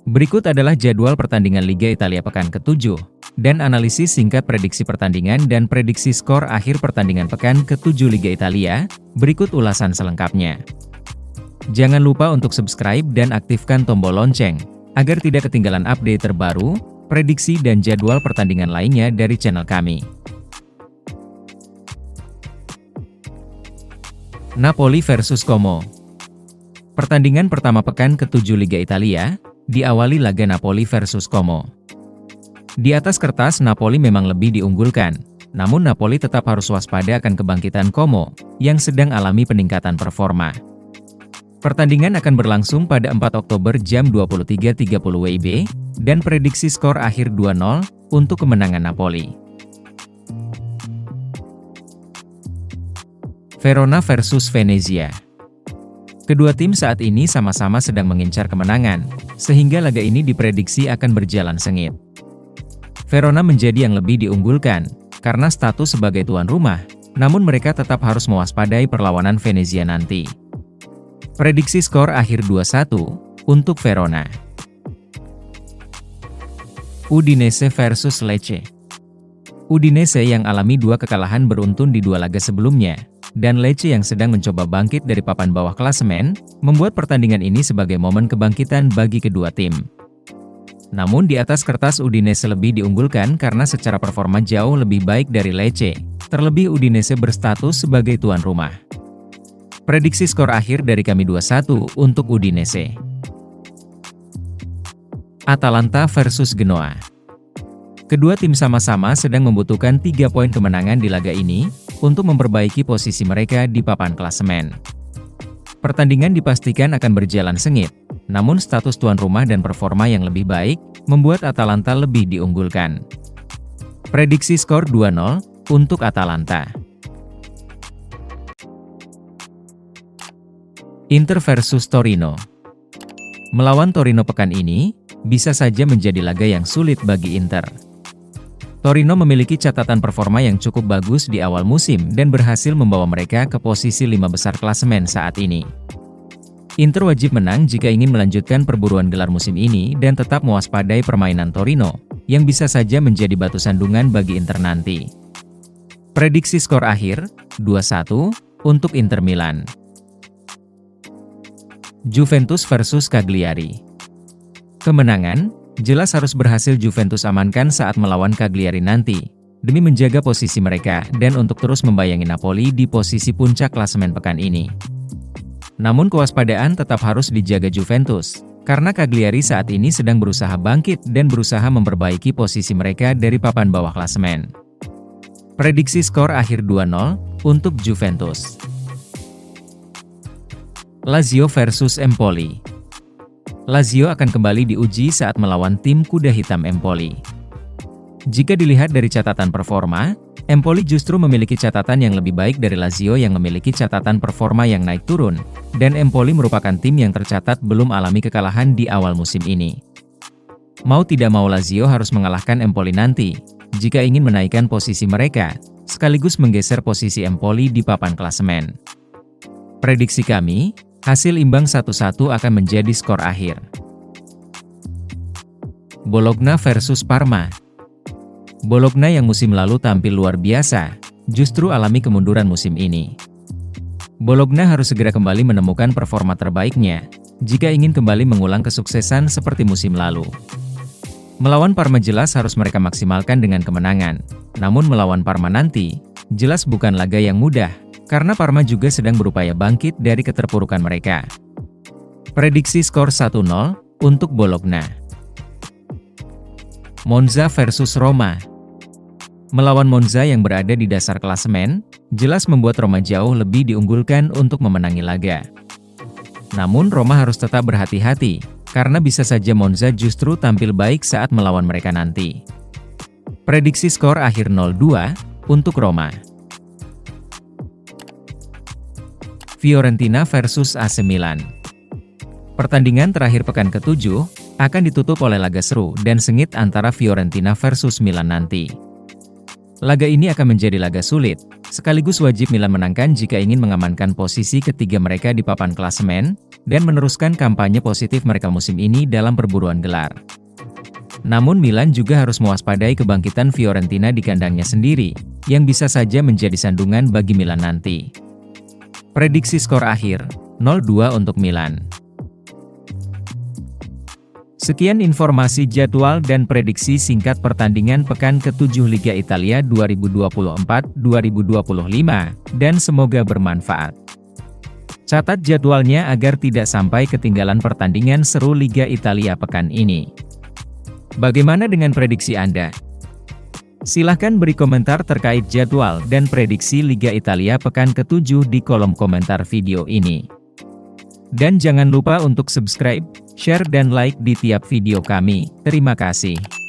Berikut adalah jadwal pertandingan Liga Italia pekan ke-7, dan analisis singkat prediksi pertandingan dan prediksi skor akhir pertandingan pekan ke-7 Liga Italia. Berikut ulasan selengkapnya. Jangan lupa untuk subscribe dan aktifkan tombol lonceng, agar tidak ketinggalan update terbaru, prediksi dan jadwal pertandingan lainnya dari channel kami. Napoli versus Como. Pertandingan pertama pekan ke-7 Liga Italia, diawali laga Napoli versus Como. Di atas kertas Napoli memang lebih diunggulkan, namun Napoli tetap harus waspada akan kebangkitan Como, yang sedang alami peningkatan performa. Pertandingan akan berlangsung pada 4 Oktober jam 23.30 WIB, dan prediksi skor akhir 2-0, untuk kemenangan Napoli. Verona versus Venezia. Kedua tim saat ini sama-sama sedang mengincar kemenangan, sehingga laga ini diprediksi akan berjalan sengit. Verona menjadi yang lebih diunggulkan, karena status sebagai tuan rumah, namun mereka tetap harus mewaspadai perlawanan Venezia nanti. Prediksi skor akhir 2-1, untuk Verona. Udinese versus Lecce. Udinese yang alami 2 kekalahan beruntun di 2 laga sebelumnya, dan Lecce yang sedang mencoba bangkit dari papan bawah klasemen, membuat pertandingan ini sebagai momen kebangkitan bagi kedua tim. Namun di atas kertas Udinese lebih diunggulkan karena secara performa jauh lebih baik dari Lecce, terlebih Udinese berstatus sebagai tuan rumah. Prediksi skor akhir dari kami 2-1 untuk Udinese. Atalanta versus Genoa. Kedua tim sama-sama sedang membutuhkan 3 poin kemenangan di laga ini, untuk memperbaiki posisi mereka di papan klasemen. Pertandingan dipastikan akan berjalan sengit, namun status tuan rumah dan performa yang lebih baik, membuat Atalanta lebih diunggulkan. Prediksi skor 2-0, untuk Atalanta. Inter versus Torino. Melawan Torino pekan ini, bisa saja menjadi laga yang sulit bagi Inter. Torino memiliki catatan performa yang cukup bagus di awal musim dan berhasil membawa mereka ke posisi 5 besar klasemen saat ini. Inter wajib menang jika ingin melanjutkan perburuan gelar musim ini dan tetap mewaspadai permainan Torino, yang bisa saja menjadi batu sandungan bagi Inter nanti. Prediksi skor akhir, 2-1, untuk Inter Milan. Juventus versus Cagliari. Kemenangan jelas harus berhasil Juventus amankan saat melawan Cagliari nanti, demi menjaga posisi mereka dan untuk terus membayangi Napoli di posisi puncak klasemen pekan ini. Namun kewaspadaan tetap harus dijaga Juventus, karena Cagliari saat ini sedang berusaha bangkit dan berusaha memperbaiki posisi mereka dari papan bawah klasemen. Prediksi skor akhir 2-0, untuk Juventus. Lazio versus Empoli. Lazio akan kembali diuji saat melawan tim kuda hitam Empoli. Jika dilihat dari catatan performa, Empoli justru memiliki catatan yang lebih baik dari Lazio yang memiliki catatan performa yang naik turun, dan Empoli merupakan tim yang tercatat belum alami kekalahan di awal musim ini. Mau tidak mau Lazio harus mengalahkan Empoli nanti, jika ingin menaikkan posisi mereka, sekaligus menggeser posisi Empoli di papan klasemen. Prediksi kami, hasil imbang 1-1 akan menjadi skor akhir. Bologna versus Parma. Bologna yang musim lalu tampil luar biasa, justru alami kemunduran musim ini. Bologna harus segera kembali menemukan performa terbaiknya, jika ingin kembali mengulang kesuksesan seperti musim lalu. Melawan Parma jelas harus mereka maksimalkan dengan kemenangan, namun melawan Parma nanti, jelas bukan laga yang mudah, karena Parma juga sedang berupaya bangkit dari keterpurukan mereka. Prediksi skor 1-0, untuk Bologna. Monza versus Roma. Melawan Monza yang berada di dasar klasemen, jelas membuat Roma jauh lebih diunggulkan untuk memenangi laga. Namun Roma harus tetap berhati-hati, karena bisa saja Monza justru tampil baik saat melawan mereka nanti. Prediksi skor akhir 0-2, untuk Roma. Fiorentina versus AC Milan. Pertandingan terakhir pekan ke-7 akan ditutup oleh laga seru dan sengit antara Fiorentina versus Milan nanti. Laga ini akan menjadi laga sulit, sekaligus wajib Milan menangkan jika ingin mengamankan posisi ketiga mereka di papan klasemen, dan meneruskan kampanye positif mereka musim ini dalam perburuan gelar. Namun Milan juga harus mewaspadai kebangkitan Fiorentina di kandangnya sendiri, yang bisa saja menjadi sandungan bagi Milan nanti. Prediksi skor akhir, 0-2 untuk Milan. Sekian informasi jadwal dan prediksi singkat pertandingan pekan ke-7 Liga Italia 2024-2025, dan semoga bermanfaat. Catat jadwalnya agar tidak sampai ketinggalan pertandingan seru Liga Italia pekan ini. Bagaimana dengan prediksi Anda? Silahkan beri komentar terkait jadwal dan prediksi Liga Italia pekan ke-7 di kolom komentar video ini. Dan jangan lupa untuk subscribe, share dan like di tiap video kami. Terima kasih.